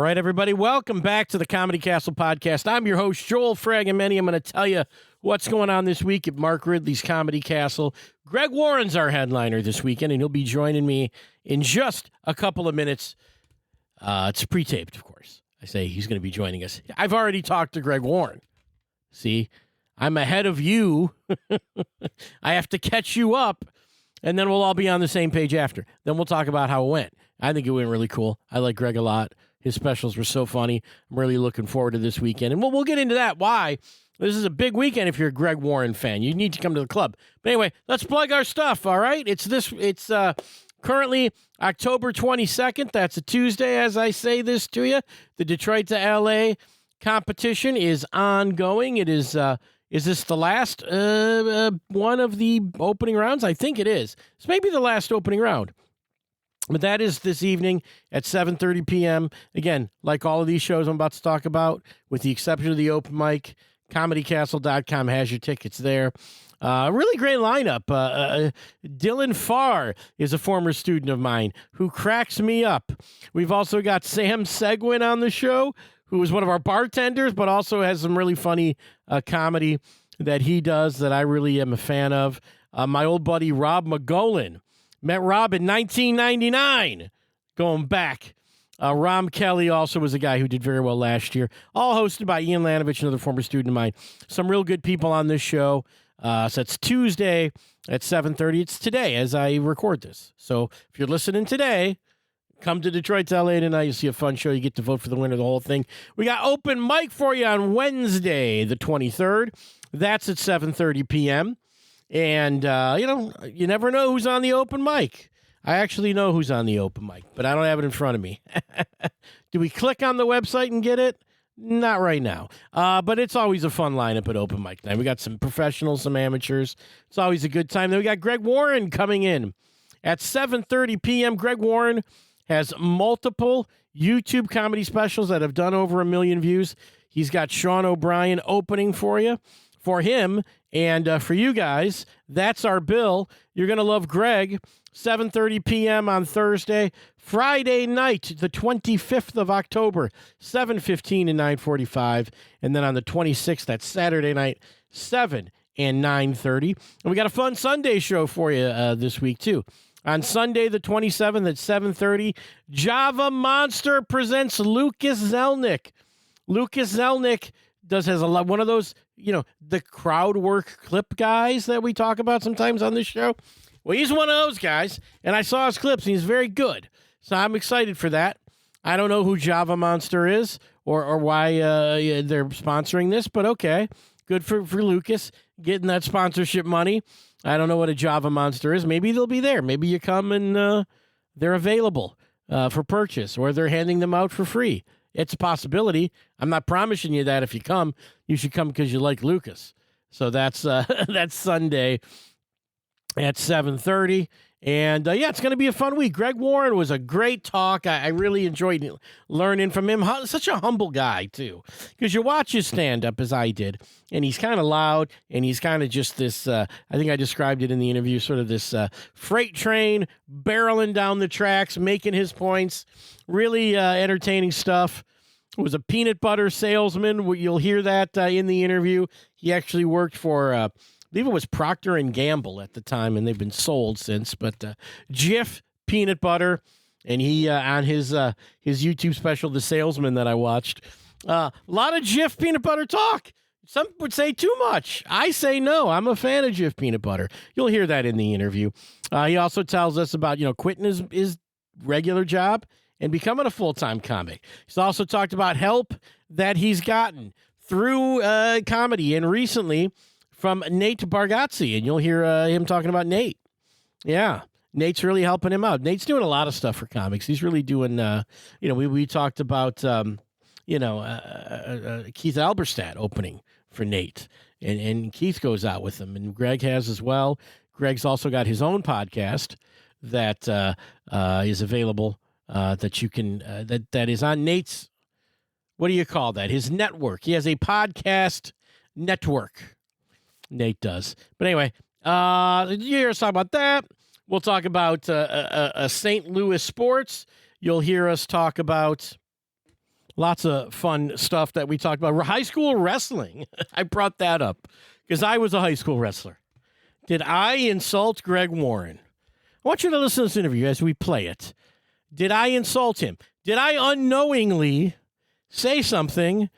right, everybody, welcome back to the Comedy Castle podcast. I'm your host, Joel Fragomeni. I'm going to tell you what's going on this week at Mark Ridley's Comedy Castle. Greg Warren's our headliner this weekend, and he'll be joining me in just a couple of minutes. It's pre-taped, of course. I say he's going to be joining us. I've already talked to Greg Warren. See, I'm ahead of you. I have to catch you up, and then we'll all be on the same page after. Then we'll talk about how it went. I think it went really cool. I like Greg a lot. His specials were so funny. I'm really looking forward to this weekend. And we'll get into that. Why? This is a big weekend if you're a Greg Warren fan. You need to come to the club. But anyway, let's plug our stuff, all right? It's currently October 22nd. That's a Tuesday as I say this to you. The Detroit to LA competition is ongoing. It is this the last one of the opening rounds? I think it is. It's maybe the last opening round. But that is this evening at 7:30 p.m. Again, like all of these shows I'm about to talk about, with the exception of the open mic, comedycastle.com has your tickets there. Really great lineup. Dylan Farr is a former student of mine who cracks me up. We've also got Sam Seguin on the show, who is one of our bartenders, but also has some really funny comedy that he does that I really am a fan of. My old buddy Rob McGolan. Met Rob in 1999, going back. Rom Kelly also was a guy who did very well last year. All hosted by Ian Lanovich, another former student of mine. Some real good people on this show. So it's Tuesday at 7:30. It's today as I record this. So if you're listening today, come to Detroit to LA tonight. You'll see a fun show. You get to vote for the winner of the whole thing. We got open mic for you on Wednesday, the 23rd. That's at 7:30 p.m. And, you never know who's on the open mic. I actually know who's on the open mic, but I don't have it in front of me. Do we click on the website and get it? Not right now. But it's always a fun lineup at open mic night. We got some professionals, some amateurs. It's always a good time. Then we got Greg Warren coming in at 7:30 p.m. Greg Warren has multiple YouTube comedy specials that have done over 1 million views. He's got Sean O'Brien opening for him. And for you guys, that's our bill. You're going to love Greg. 7:30 p.m. on Thursday. Friday night, the 25th of October, 7:15 and 9:45. And then on the 26th, that's Saturday night, 7 and 9:30. And we got a fun Sunday show for you this week, too. On Sunday, the 27th at 7:30, Java Monster presents Lucas Zelnick. Lucas Zelnick has a lot, one of those, the crowd work clip guys that we talk about sometimes on this show. Well, he's one of those guys, and I saw his clips, and he's very good. So I'm excited for that. I don't know who Java Monster is or why they're sponsoring this, but okay. Good for Lucas getting that sponsorship money. I don't know what a Java Monster is. Maybe they'll be there. Maybe you come and they're available for purchase, or they're handing them out for free. It's a possibility. I'm not promising you that if you come. You should come because you like Lucas. So that's Sunday at 7:30. And, it's going to be a fun week. Greg Warren was a great talk. I really enjoyed learning from him. Such a humble guy, too, because you watch his stand-up, as I did, and he's kind of loud, and he's kind of just this, I think I described it in the interview, sort of this freight train barreling down the tracks, making his points, really entertaining stuff. Was a peanut butter salesman. You'll hear that in the interview. He actually worked for, I believe it was Procter & Gamble at the time, and they've been sold since. But Jif peanut butter, and he on his YouTube special, The Salesman, that I watched, a lot of Jif peanut butter talk. Some would say too much. I say no. I'm a fan of Jif peanut butter. You'll hear that in the interview. He also tells us about quitting his regular job and becoming a full-time comic. He's also talked about help that he's gotten through comedy, and recently from Nate Bargatze, and you'll hear him talking about Nate. Yeah, Nate's really helping him out. Nate's doing a lot of stuff for comics. He's really doing, we talked about, Keith Alberstadt opening for Nate, and Keith goes out with him, and Greg has as well. Greg's also got his own podcast that is available. That you can that is on Nate's, what do you call that? His network. He has a podcast network. Nate does. But anyway, you hear us talk about that. We'll talk about St. Louis sports. You'll hear us talk about Lots of fun stuff that we talked about. High school wrestling. I brought that up because I was a high school wrestler. Did I insult Greg Warren? I want you to listen to this interview as we play it. Did I insult him? Did I unknowingly say something?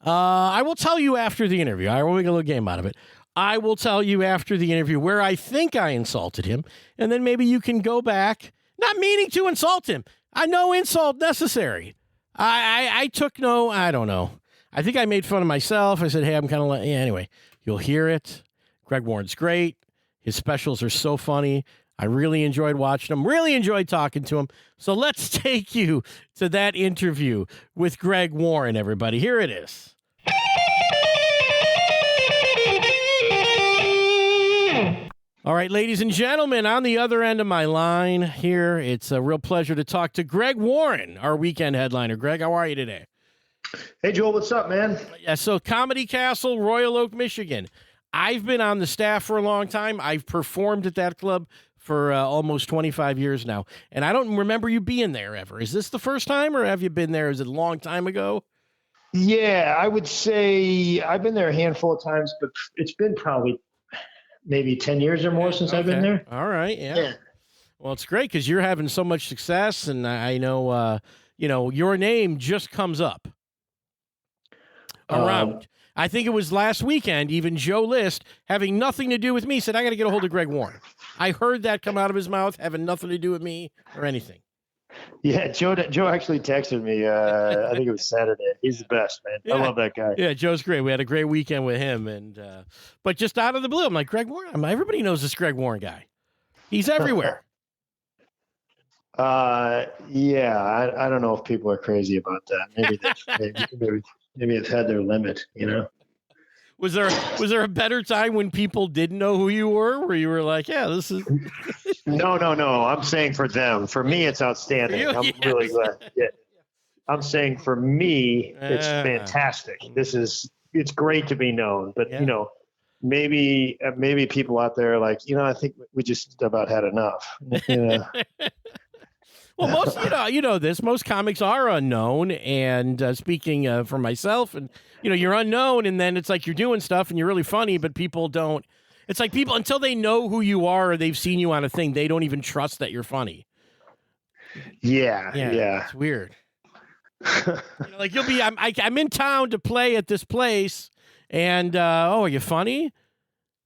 I will tell you after the interview. I will make a little game out of it. I will tell you after the interview where I think I insulted him, and then maybe you can go back, not meaning to insult him. No insult necessary. I took no, I don't know. I think I made fun of myself. I said, hey, I'm kind of like, yeah, anyway, you'll hear it. Greg Warren's great. His specials are so funny. I really enjoyed watching him, really enjoyed talking to him. So let's take you to that interview with Greg Warren, everybody. Here it is. All right, ladies and gentlemen, on the other end of my line here, it's a real pleasure to talk to Greg Warren, our weekend headliner. Greg, how are you today? Hey, Joel, what's up, man? Yeah, so Comedy Castle, Royal Oak, Michigan. I've been on the staff for a long time. I've performed at that club for almost 25 years now, and I don't remember you being there ever. Is this the first time, or have you been there? Is it a long time ago? Yeah, I would say I've been there a handful of times, but it's been probably maybe 10 years or more since I've been there. All right, yeah. Well, it's great because you're having so much success, and I know, your name just comes up around. I think it was last weekend, even Joe List, having nothing to do with me, said, I got to get a hold of Greg Warren. I heard that come out of his mouth, having nothing to do with me or anything. Yeah, Joe actually texted me. I think it was Saturday. He's the best, man. Yeah. I love that guy. Yeah, Joe's great. We had a great weekend with him. But just out of the blue, I'm like, Greg Warren? Everybody knows this Greg Warren guy. He's everywhere. Yeah, I don't know if people are crazy about that. Maybe it's had their limit, you know? Was there a better time when people didn't know who you were, where you were like, yeah, this is... No. I'm saying for them. For me, it's outstanding. I'm really glad. Yeah. I'm saying for me, it's fantastic. It's great to be known. But, maybe people out there are like, I think we just about had enough. Yeah. Well, most comics are unknown, and speaking for myself, and you're unknown, and then it's like you're doing stuff and you're really funny, but people don't. It's like people, until they know who you are or they've seen you on a thing, they don't even trust that you're funny. Yeah. It's weird. Like you'll be, I'm in town to play at this place, and are you funny?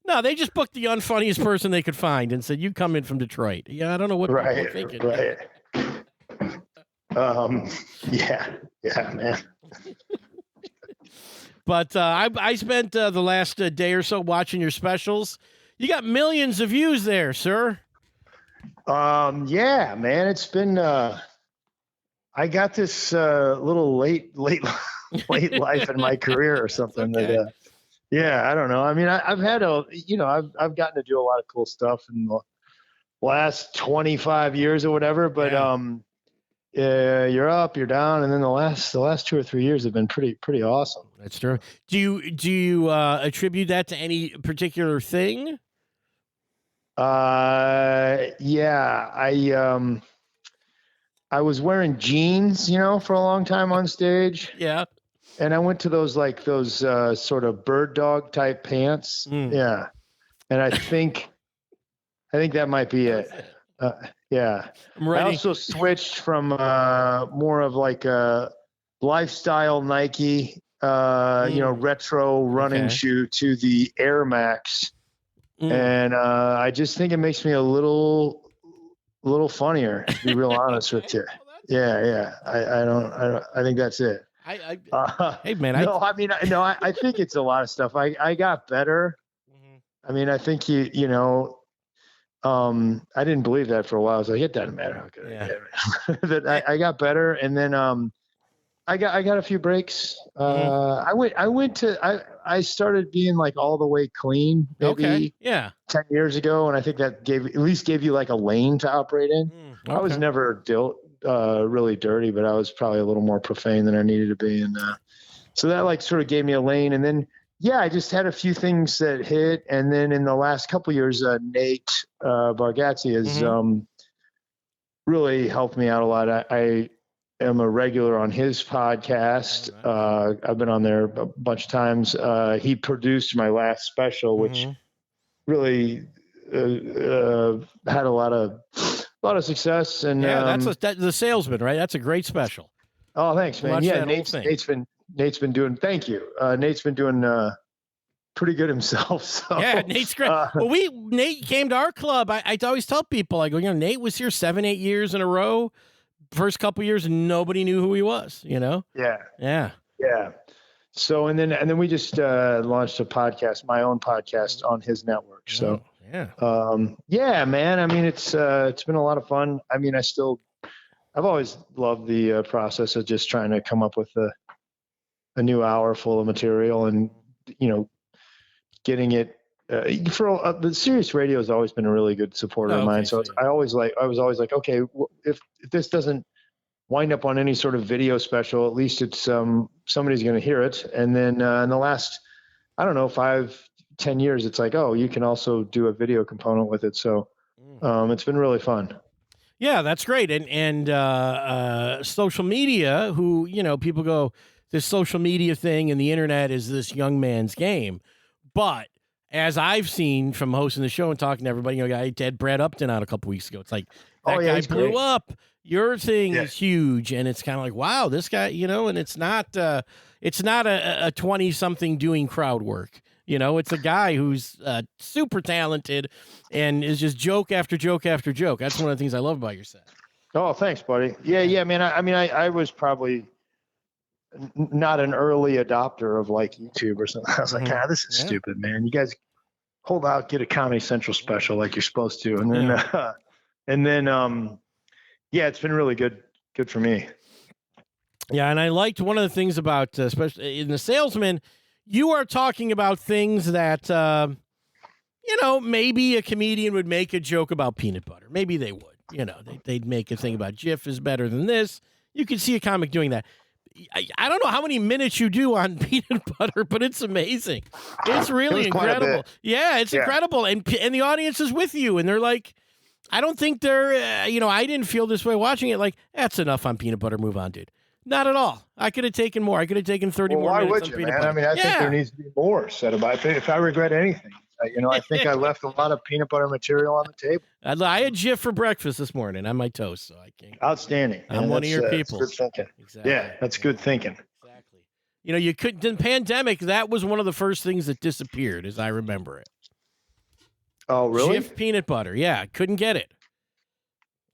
No, they just booked the unfunniest person they could find and said, you come in from Detroit. Yeah, I don't know what people are thinking. Right. Yeah, man. But I spent the last day or so watching your specials. You got millions of views there, sir. Yeah, man. It's been. I got this little late life in my career or something. Okay. That, I don't know. I mean, I've had I've gotten to do a lot of cool stuff in the last 25 years or whatever. But you're up, you're down, and then the last 2 or 3 years have been pretty awesome. That's true. Do you attribute that to any particular thing? Yeah, I was wearing jeans, for a long time on stage. Yeah. And I went to those sort of bird dog type pants. Yeah. And I think that might be it. Yeah. I also switched from more of like a lifestyle Nike, retro running shoe to the Air Max. And I just think it makes me a little funnier, to be real honest with you. Yeah. I think that's it. Hey man, I think it's a lot of stuff. I got better. I mean, I think I didn't believe that for a while. I was like, it doesn't matter how good I get. But I got better, and then I got a few breaks. I started being like all the way clean maybe 10 years ago, and I think that at least gave you like a lane to operate in. I was never really dirty, but I was probably a little more profane than I needed to be, and so that like sort of gave me a lane. And then I just had a few things that hit, and then in the last couple of years, Nate Bargatze has really helped me out a lot. am a regular on his podcast. I've been on there a bunch of times. He produced my last special, which really had a lot of success. And that's the Salesman, right? That's a great special. Oh, thanks, man. Yeah, Nate's been doing. Thank you. Nate's been doing pretty good himself. So, yeah, Nate's great. Nate came to our club. I always tell people, I go, Nate was here 7-8 years in a row. First couple years, nobody knew who he was. Yeah. So and then we just launched a podcast, my own podcast on his network. So yeah, man. I mean, it's been a lot of fun. I mean, I've always loved the process of just trying to come up with a new hour full of material and getting it. The Sirius Radio has always been a really good supporter of mine. So I was always like, okay, if this doesn't wind up on any sort of video special, at least it's somebody's going to hear it. And then in the last, I don't know, 5-10 years, it's like, oh, you can also do a video component with it. So it's been really fun. Yeah, that's great. And social media, who, people go, this social media thing and the internet is this young man's game. But as I've seen from hosting the show and talking to everybody, I had Brad Upton out a couple weeks ago. It's like, that guy blew up. Your thing is huge. And it's kind of like, wow, this guy, and it's not a 20-something doing crowd work. It's a guy who's super talented and is just joke after joke after joke. That's one of the things I love about your set. Oh, thanks, buddy. Yeah, man. I was probably not an early adopter of like YouTube or something. I was like, this is stupid, man. You guys hold out, get a Comedy Central special like you're supposed to. And then, it's been really good for me. Yeah. And I liked one of the things about, especially in The Salesman, you are talking about things that, maybe a comedian would make a joke about peanut butter. Maybe they would, they'd make a thing about Jif is better than this. You could see a comic doing that. I don't know how many minutes you do on peanut butter, but it's amazing. It's really incredible. Yeah, it's incredible. And the audience is with you. And they're like, I don't think they're, I didn't feel this way watching it. Like, that's enough on peanut butter. Move on, dude. Not at all. I could have taken more. I could have taken 30 more minutes on peanut butter. I mean, I think there needs to be more said about it. If I regret anything, I think I left a lot of peanut butter material on the table. I had Jif for breakfast this morning on my toast, so I can't. Outstanding. I'm one of your people. That's good thinking. Exactly. Yeah, that's good thinking. Exactly. You could, in the pandemic, that was one of the first things that disappeared, as I remember it. Oh, really? Jif peanut butter. Yeah, couldn't get it.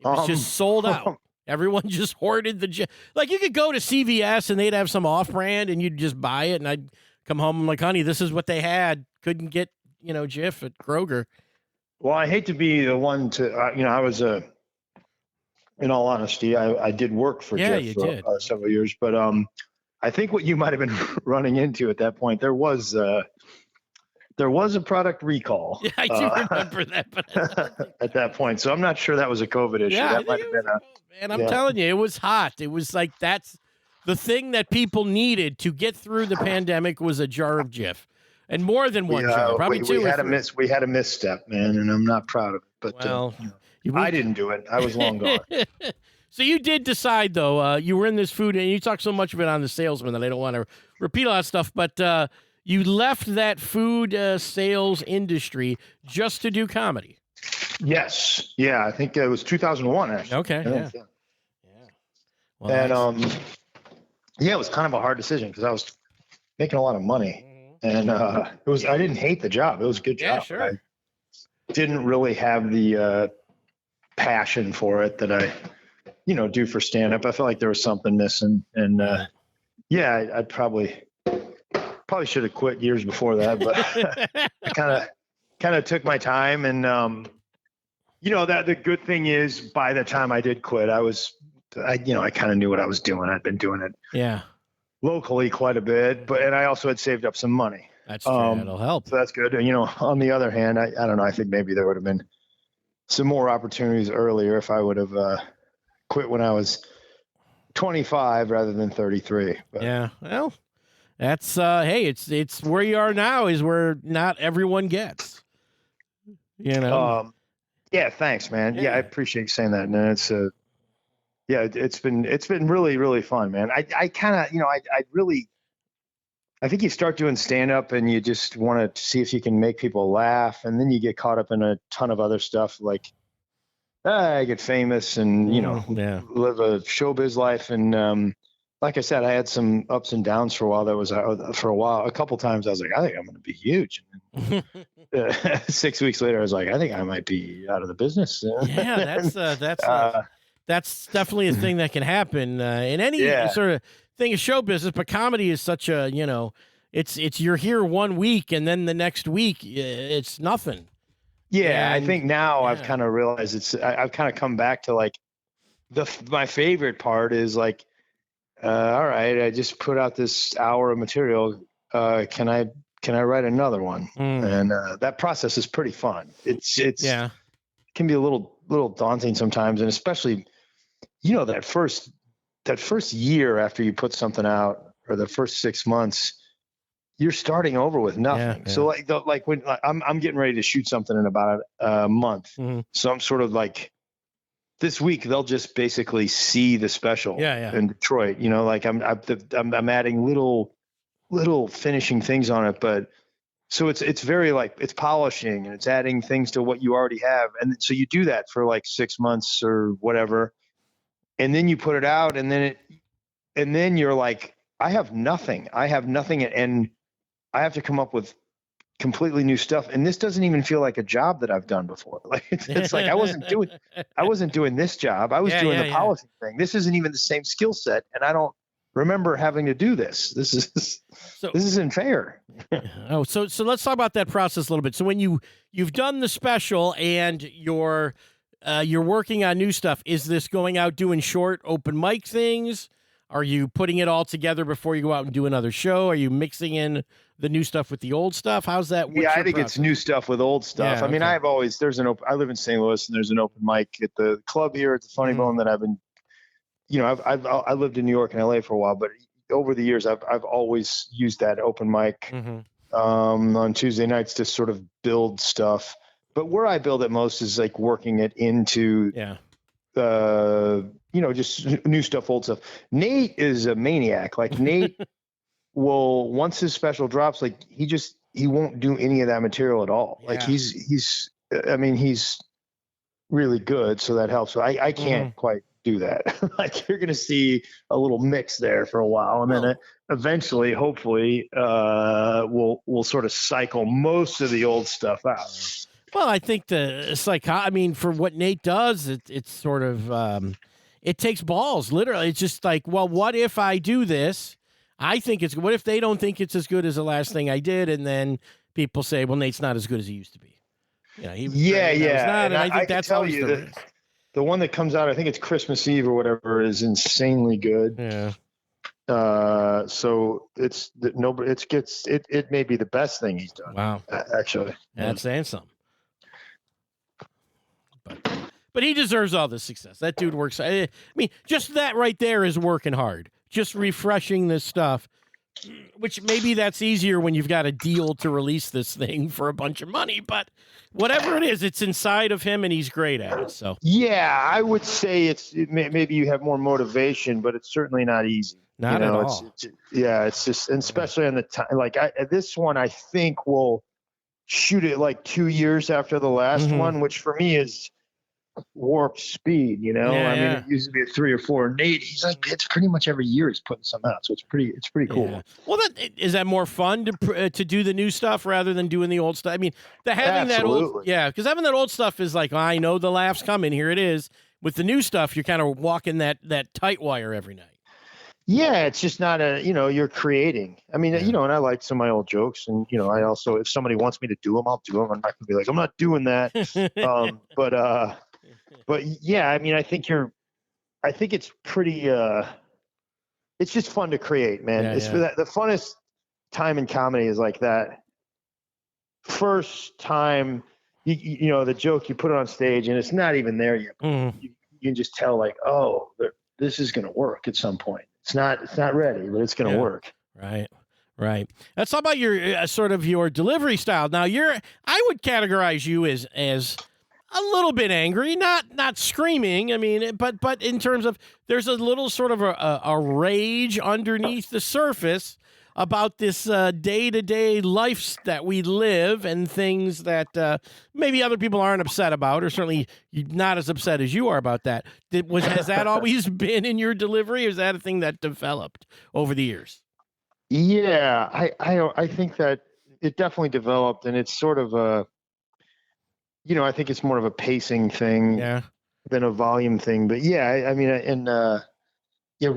It was just sold out. Everyone just hoarded the Jif. Like, you could go to CVS and they'd have some off-brand and you'd just buy it. And I'd come home and like, honey, this is what they had. Couldn't get, Jif at Kroger. Well, I hate to be the one to, I was in all honesty, I did work for Jif for several years. But I think what you might have been running into at that point, there was a product recall. Yeah, I do remember that. But at that point. So I'm not sure that was a COVID issue. Yeah, that might have been and I'm telling you, it was hot. It was like, that's the thing that people needed to get through the pandemic was a jar of Jif. And more than one jar, probably two. We had a misstep, man, and I'm not proud of it. But I didn't do it. I was long gone. So you did decide, though, you were in this food, and you talk so much of it on The Salesman that I don't want to repeat all that stuff, but you left that food sales industry just to do comedy. Yes. Yeah, I think it was 2001, actually. Okay, yeah. Well, and, it was kind of a hard decision because I was making a lot of money. And I didn't hate the job. It was a good job. Yeah, sure. I didn't really have the passion for it that I, do for stand-up. I felt like there was something missing. And I probably should have quit years before that, but I kind of took my time. And, that the good thing is by the time I did quit, I kind of knew what I was doing. I'd been doing it locally quite a bit, and I also had saved up some money. That's true. That'll help. So that's good. And, on the other hand, I don't know. I think maybe there would have been some more opportunities earlier if I would have quit when I was 25 rather than 33. But. Yeah. Well, that's hey, it's where you are now is where not everyone gets. Yeah. Thanks, man. Yeah, I appreciate you saying that. And it's it's been really, really fun, man. I kind of, I think you start doing stand up and you just want to see if you can make people laugh. And then you get caught up in a ton of other stuff. Like I get famous and, live a showbiz life. And, like I said, I had some ups and downs for a while. A couple times I was like, I think I'm going to be huge. And 6 weeks later, I was like, I think I might be out of the business. Yeah, that's definitely a thing that can happen in any sort of thing of show business. But comedy is such a, it's you're here 1 week and then the next week it's nothing. Yeah, I think now I've kind of realized I've kind of come back to like my favorite part is like, all right, I just put out this hour of material. Can I write another one? And that process is pretty fun. It can be a little daunting sometimes, and especially, that first year after you put something out, or the first 6 months, you're starting over with nothing. Yeah. So like when I'm getting ready to shoot something in about a month, so I'm sort of like, this week they'll just basically see the special in Detroit. Like I'm adding little finishing things on it, but so it's very like it's polishing and it's adding things to what you already have, and so you do that for like 6 months or whatever, and then you put it out, and then you're like, I have nothing, and I have to come up with completely new stuff, and this doesn't even feel like a job that I've done before. Like it's like I wasn't doing this job. I was doing the polishing thing. This isn't even the same skill set, and I don't remember having to do this. This isn't fair. So let's talk about that process a little bit. So when you've done the special and you're working on new stuff, is this going out doing short open mic things? Are you putting it all together before you go out and do another show? Are you mixing in the new stuff with the old stuff? How's that? I think it's new stuff with old stuff. Yeah, I mean, I live in St. Louis, and there's an open mic at the club here at the Funny Bone that I've been, I lived in New York and LA for a while, but over the years I've always used that open mic on Tuesday nights to sort of build stuff. But where I build it most is like working it into just new stuff, old stuff. Nate is a maniac. Like Nate will, once his special drops, like he won't do any of that material at all. Like he's really good. So that helps. So I can't quite do that. Like you're going to see a little mix there for a while. And then eventually, hopefully, we'll sort of cycle most of the old stuff out. Well, I think for what Nate does, it's sort of, it takes balls, literally. It's just like, well, what if I do this? What if they don't think it's as good as the last thing I did? And then people say, well, Nate's not as good as he used to be. And I think that's always the one that comes out, I think it's Christmas Eve or whatever, is insanely good. Yeah. So it may be the best thing he's done. Wow. Actually. That's saying something. But he deserves all the success. That dude works. I mean, just that right there is working hard. Just refreshing this stuff, which maybe that's easier when you've got a deal to release this thing for a bunch of money. But whatever it is, it's inside of him, and he's great at it. So yeah, I would say maybe you have more motivation, but it's certainly not easy. Not at all. It's just, and especially on the time. Like this one, I think we'll shoot it like 2 years after the last one, which for me is warp speed, I mean, it used to be a 3 or 4. Nate, he's like, it's pretty much every year he's putting some out, so it's pretty cool. Yeah. Well, is that more fun to do the new stuff rather than doing the old stuff? I mean, having Absolutely. that old, because having that old stuff is like, I know the laugh's coming, here it is. With the new stuff, you're kind of walking that tight wire every night. Yeah, it's just not you're creating. I mean, and I like some of my old jokes, and I also, if somebody wants me to do them, I'll do them. I'm not gonna be like, I'm not doing that. But yeah, I mean, I think it's pretty, it's just fun to create, man. The funnest time in comedy is like that first time, the joke, you put it on stage and it's not even there yet. You can just tell like, oh, this is going to work at some point. It's not ready, but it's going to work. Right. Let's talk about your sort of your delivery style. Now I would categorize you as A little bit angry, not screaming. I mean, but in terms of there's a little sort of a rage underneath the surface about this day-to-day life that we live and things that maybe other people aren't upset about, or certainly not as upset as you are about that. Has that always been in your delivery, or is that a thing that developed over the years? Yeah, I think that it definitely developed, and it's sort of a, I think it's more of a pacing thing than a volume thing. But yeah, I mean, and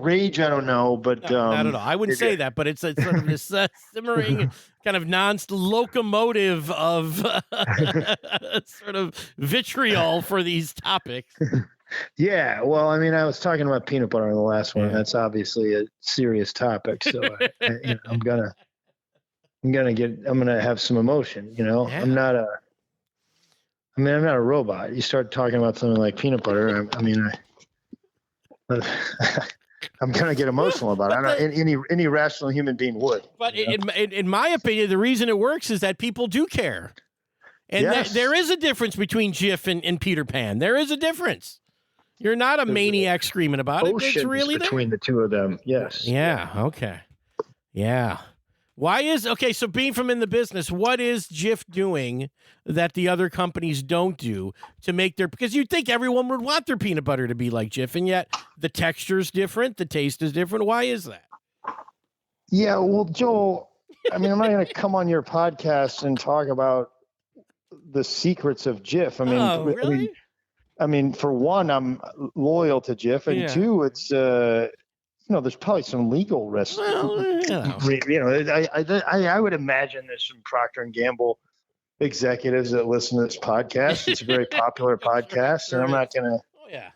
rage, I don't know, but no, not at all. I wouldn't say that, but it's sort of this simmering kind of locomotive of sort of vitriol for these topics. Yeah, well, I mean, I was talking about peanut butter in the last one. That's obviously a serious topic, so I'm gonna have some emotion. Yeah. I'm not a robot. You start talking about something like peanut butter, I'm gonna get emotional about it. Any rational human being would. But in my opinion, the reason it works is that people do care, and there is a difference between Jif and Peter Pan. There is a difference. You're not a maniac screaming about it. It's really between the two of them. Yes. Yeah. Okay. Yeah. So being from in the business, what is Jif doing that the other companies don't do to make because you'd think everyone would want their peanut butter to be like Jif, and yet the texture's different, the taste is different. Why is that? Yeah, well, Joel, I mean, I'm not going to come on your podcast and talk about the secrets of Jif. I mean, really? I mean, for one, I'm loyal to Jif, and two, it's there's probably some legal risks. Well, I would imagine there's some Procter and Gamble executives that listen to this podcast. It's a very popular podcast, and I'm not gonna. Oh yeah.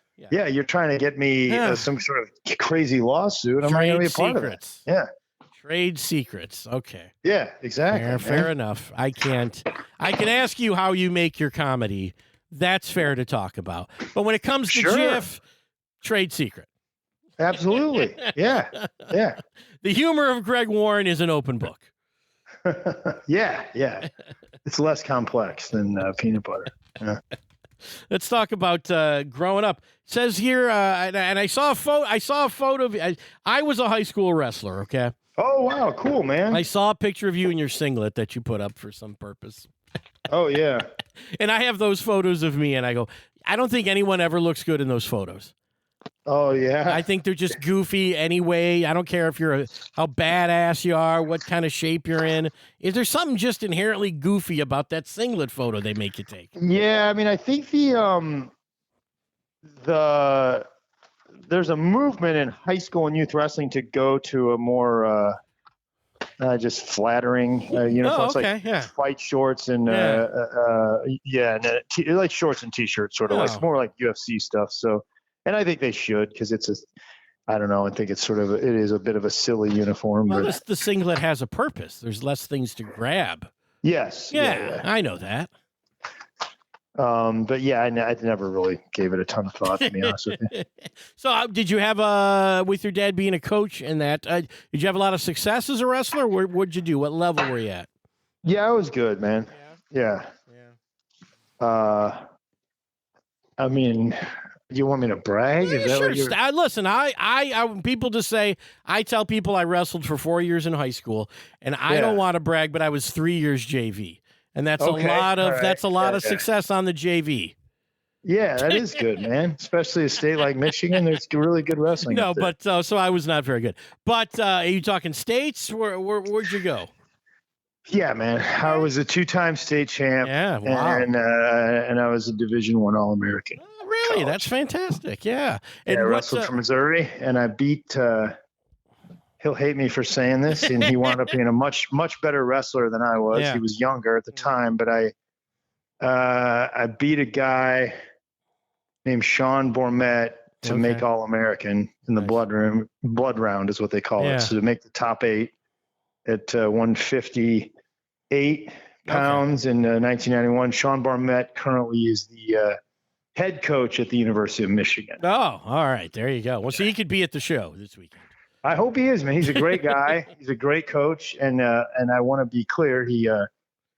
You're trying to get me some sort of crazy lawsuit. I'm not gonna be a part of it. Yeah. Trade secrets. Okay. Yeah, exactly. Fair enough. I can ask you how you make your comedy. That's fair to talk about. But when it comes to Jif, trade secret. Absolutely. Yeah. Yeah. The humor of Greg Warren is an open book. Yeah. It's less complex than peanut butter. Yeah. Let's talk about growing up. It says here, and I saw a photo of you. I was a high school wrestler, okay? Oh, wow. Cool, man. I saw a picture of you in your singlet that you put up for some purpose. Oh, yeah. And I have those photos of me, and I go, I don't think anyone ever looks good in those photos. Oh, yeah. I think they're just goofy anyway. I don't care if how badass you are, what kind of shape you're in. Is there something just inherently goofy about that singlet photo they make you take? Yeah, I mean, I think there's a movement in high school and youth wrestling to go to a more just flattering uniforms, fight shorts and like shorts and t-shirts, sort of like more like UFC stuff. So, and I think they should, because I don't know. I think it is a bit of a silly uniform. Well, the singlet has a purpose. There's less things to grab. Yes. Yeah. I know that. But yeah, I never really gave it a ton of thought, to be honest with you. So did you have, with your dad being a coach and that, did you have a lot of success as a wrestler? What'd you do? What level were you at? Yeah, I was good, man. Yeah. I mean, you want me to brag? Is that sure. What you're... Listen, I people just say, I tell people I wrestled for 4 years in high school, and I don't want to brag, but I was 3 years JV. And that's a lot of success on the JV. Yeah, that is good, man. Especially a state like Michigan, there's really good wrestling. No, but so I was not very good. But are you talking states? Where'd you go? Yeah, man. I was a 2-time state champ. Yeah, wow. And I was a Division I All-American. Oh, really? College. That's fantastic. Yeah. And I wrestled from Missouri, and I beat. He'll hate me for saying this, and he wound up being a much, much better wrestler than I was. Yeah. He was younger at the time, but I beat a guy named Sean Bourmet to make All-American in the blood round is what they call it. So to make the top 8 at 158 pounds in 1991. Sean Bourmet currently is the head coach at the University of Michigan. Oh, all right. There you go. Well, so he could be at the show this weekend. I hope he is, man. He's a great guy. He's a great coach, and I want to be clear. He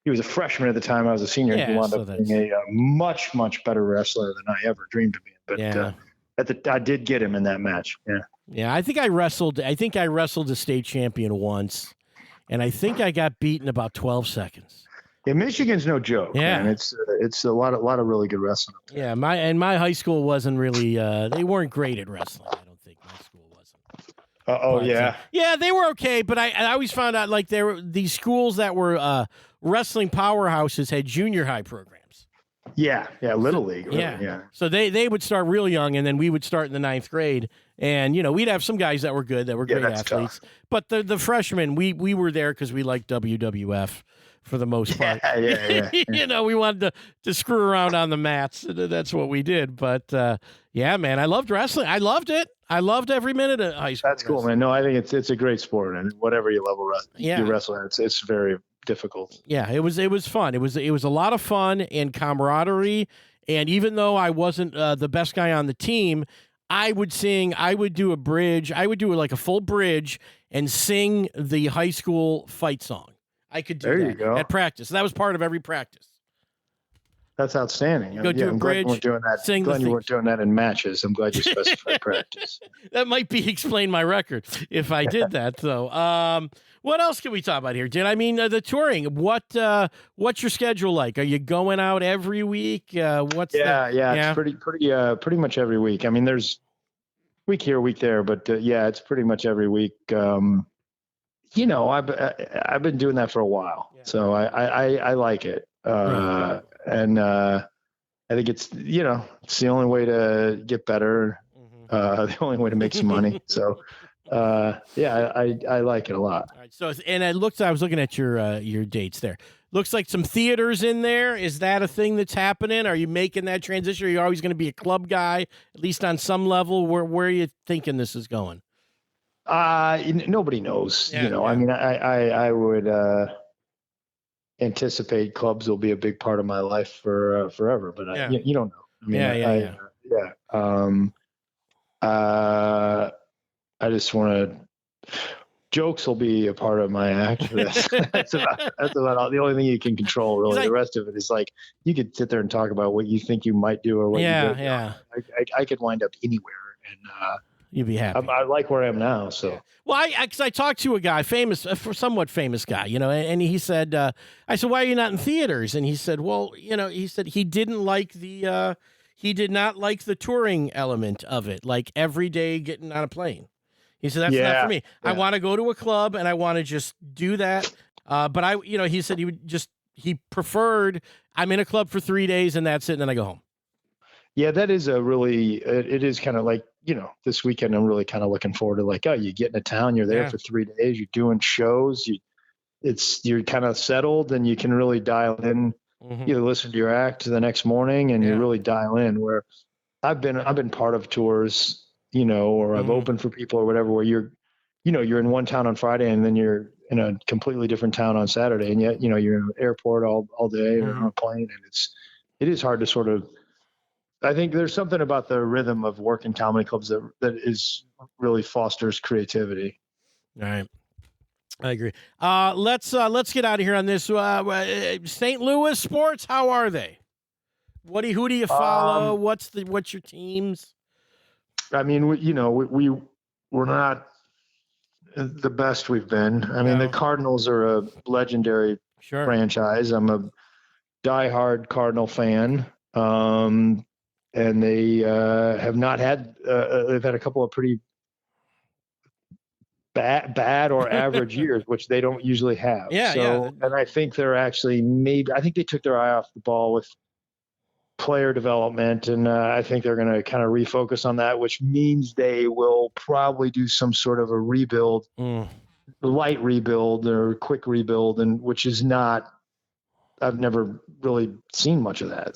he was a freshman at the time. I was a senior. Yeah, he wound up being a much, much better wrestler than I ever dreamed of being. But I did get him in that match. Yeah. Yeah, I think I wrestled a state champion once, and I think I got beaten about 12 seconds. Yeah, Michigan's no joke. Yeah, man. It's a lot of really good wrestling. Yeah, my high school wasn't really they weren't great at wrestling. I don't think my school wasn't. Yeah, they were okay, but I always found out like there were these schools that were wrestling powerhouses had junior high programs. Yeah, Little League. Really, yeah. So they would start real young, and then we would start in the 9th grade, and we'd have some guys that were good, that were great athletes. Tough. But the freshmen, we were there because we liked WWF for the most part. Yeah. We wanted to screw around on the mats. That's what we did. But yeah, man, I loved wrestling. I loved it. I loved every minute of high school. That's cool, man. No, I think it's a great sport, and whatever you level you wrestle, it's very difficult. Yeah, it was fun. It was a lot of fun and camaraderie. And even though I wasn't the best guy on the team, I would do a bridge. I would do like a full bridge and sing the high school fight song. I could do that at practice. That was part of every practice. That's outstanding. Go do a bridge. I'm glad you weren't doing that in matches. I'm glad you specified practice. That might explain my record if I did that, though. What else can we talk about here, Jen? I mean, the touring. What's your schedule like? Are you going out every week? It's pretty much every week. I mean, there's week here, week there, but it's pretty much every week. I've been doing that for a while, so I like it, and I think it's the only way to get better, the only way to make some money. So. I like it a lot. All right, so I was looking at your dates there. Looks like some theaters in there. Is that a thing that's happening? Are you making that transition? Are you always going to be a club guy, at least on some level? Where are you thinking this is going? Nobody knows. I mean, I would anticipate clubs will be a big part of my life for forever, but you don't know. I mean, I just want to. Jokes will be a part of my act. That's about all. The only thing you can control, really. The rest of it is like you could sit there and talk about what you think you might do or what. I could wind up anywhere, and you'd be happy. I like where I am now. So. Yeah. Well, because I talked to a guy, somewhat famous guy, and he said, I said, why are you not in theaters? And he said, well, he said he didn't like he did not like the touring element of it, like every day getting on a plane. He said, that's not for me. Yeah. I want to go to a club and I want to just do that. But he said he preferred, I'm in a club for 3 days and that's it. And then I go home. Yeah, that is it is kind of like, this weekend, I'm really kind of looking forward to you get into town, you're there for 3 days, you're doing shows, you're kind of settled and you can really dial in, you listen to your act the next morning and you really dial in. Where I've been part of tours, or I've opened for people or whatever, where you're in one town on Friday and then you're in a completely different town on Saturday. And yet, you're in an airport all day or on a plane. And it is hard to sort of, I think there's something about the rhythm of working comedy clubs that is really fosters creativity. All right. I agree. Let's get out of here on this. St. Louis sports, how are they? Who do you follow? What's your teams? I mean, we're not the best we've been. I mean, the Cardinals are a legendary franchise. I'm a diehard Cardinal fan. And they have not had. They've had a couple of pretty bad or average years, which they don't usually have. And I think they're actually I think they took their eye off the ball with player development, and I think they're going to kind of refocus on that, which means they will probably do some sort of a rebuild, light rebuild or quick rebuild, and which is not. I've never really seen much of that.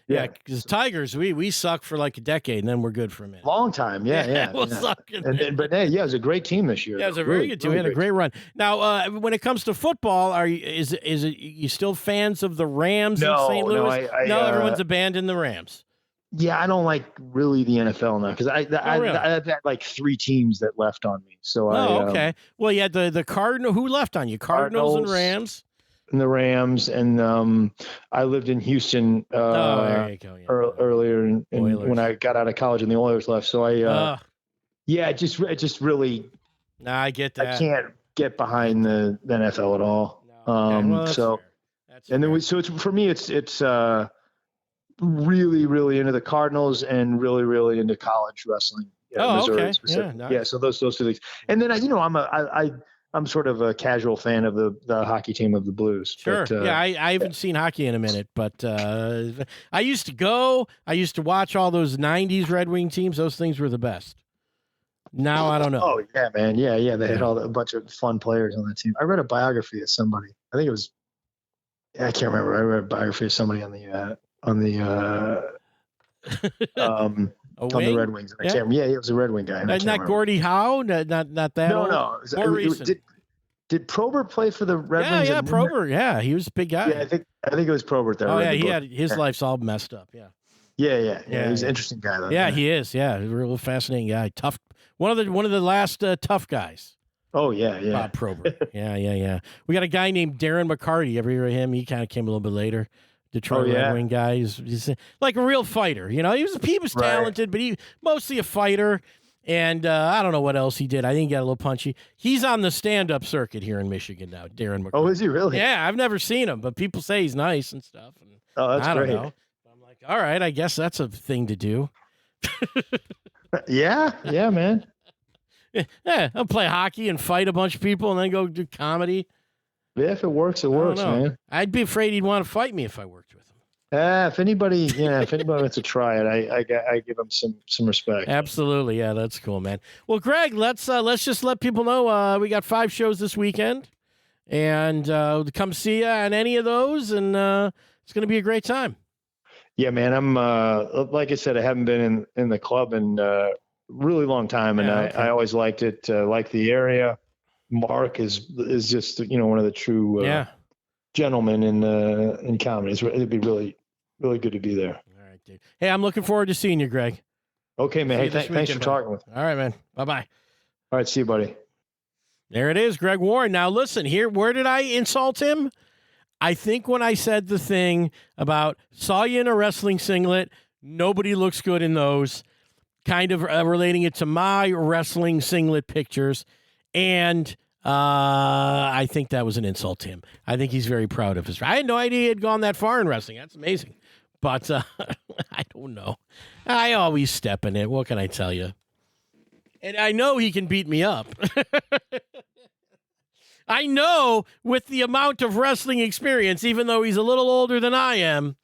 Because Tigers, we suck for like a decade, and then we're good for a minute. Long time, We'll suck. But it was a great team this year. Yeah, it was a very good team. We had a great run. Now, when it comes to football, is it you still fans of the Rams in St. Louis? No, everyone's abandoned the Rams. Yeah, I don't like really the NFL now because I've had like 3 teams that left on me. So okay. Well, you had the Cardinal. Who left on you? Cardinals and Rams. and the Rams, and I lived in Houston there you go. Yeah. earlier when I got out of college and the Oilers left. So it just really. No, I get that. I can't get behind the NFL at all. No, okay. So it's for me, it's really, really into the Cardinals and really, really into college wrestling. Missouri, okay. Yeah. So those two things. And then I'm sort of a casual fan of the hockey team of the Blues. Sure. But, I haven't seen hockey in a minute, but I used to watch all those 90s Red Wing teams. Those things were the best. Now I don't know. Oh yeah, man. Yeah. They had a bunch of fun players on that team. I read a biography of somebody. I think it was. I can't remember. I read a biography of somebody on the Red Wings. I can't remember. Yeah, it was a Red Wing guy. Not Gordie Howe. Not that. No. More recent. Did Probert play for the Red Wings? Yeah, Probert. Yeah, he was a big guy. Yeah, I think it was Probert there. Oh yeah, he had his life's all messed up. Yeah. Yeah. He's an interesting guy, though. Yeah, he is. Yeah, he's a real fascinating guy. Tough. One of the last tough guys. Oh yeah. Bob Probert. Yeah. We got a guy named Darren McCarty. Ever hear of him? He kind of came a little bit later. Detroit Red Wing guy. He's like a real fighter. He was talented, but he mostly a fighter. And I don't know what else he did. I think he got a little punchy. He's on the stand-up circuit here in Michigan now, Darren McCarty. Oh, is he really? Yeah, I've never seen him, but people say he's nice and stuff. And that's I don't great. know. I'm like, all right, I guess that's a thing to do. Yeah, man. Yeah, I'll play hockey and fight a bunch of people and then go do comedy. Yeah, if it works, it works, man. I'd be afraid he'd want to fight me if I worked with him. If anybody wants to try it, I give them some respect. Absolutely, yeah, that's cool, man. Well, Greg, let's just let people know we got 5 shows this weekend, and come see you on any of those, and it's going to be a great time. Yeah, man. I'm like I said, I haven't been in the club in a really long time, and I always liked it. Like the area. Mark is just one of the true gentlemen in comedy. It'd be really, really good to be there. All right, dude. Hey, I'm looking forward to seeing you, Greg. Okay, man. Hey, thanks for talking with me. All right, man. Bye-bye. All right, see you, buddy. There it is, Greg Warren. Now, listen, where did I insult him? I think when I said the thing about saw you in a wrestling singlet, nobody looks good in those, kind of relating it to my wrestling singlet pictures, and I think that was an insult to him. I think he's very proud of his. I had no idea he had gone that far in wrestling. That's amazing. But I don't know. I always step in it. What can I tell you? And I know he can beat me up. I know with the amount of wrestling experience, even though he's a little older than I am,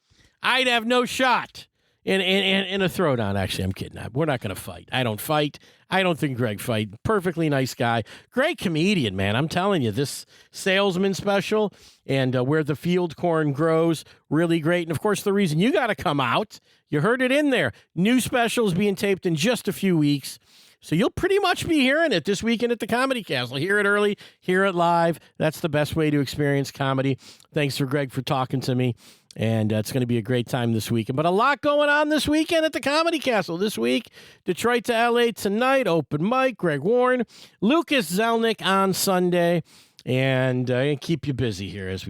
I'd have no shot in a throwdown. Actually, I'm kidding. We're not going to fight. I don't fight. I don't think Greg fight. Perfectly nice guy. Great comedian, man. I'm telling you, this salesman special and Where the Field Corn Grows, really great. And, of course, the reason you got to come out, you heard it in there. New specials being taped in just a few weeks. So you'll pretty much be hearing it this weekend at the Comedy Castle. Hear it early, hear it live. That's the best way to experience comedy. Thanks for Greg for talking to me. And it's going to be a great time this weekend. But a lot going on this weekend at the Comedy Castle. This week, Detroit to L.A. tonight, open mic, Greg Warren, Lucas Zelnick on Sunday. And keep you busy here as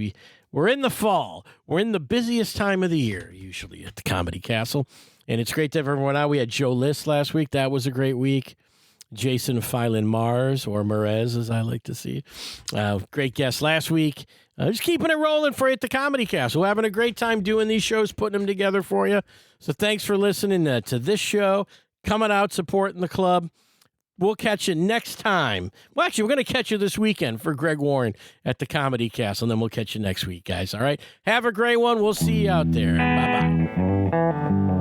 we're in the fall. We're in the busiest time of the year, usually, at the Comedy Castle. And it's great to have everyone out. We had Joe List last week. That was a great week. Jason Phylan Mars, or Merez, as I like to see. Great guest last week. Just keeping it rolling for you at the Comedy Castle. We're having a great time doing these shows, putting them together for you. So thanks for listening to this show, coming out, supporting the club. We'll catch you next time. Well, actually, we're going to catch you this weekend for Greg Warren at the Comedy Castle, and then we'll catch you next week, guys. All right? Have a great one. We'll see you out there. Bye-bye.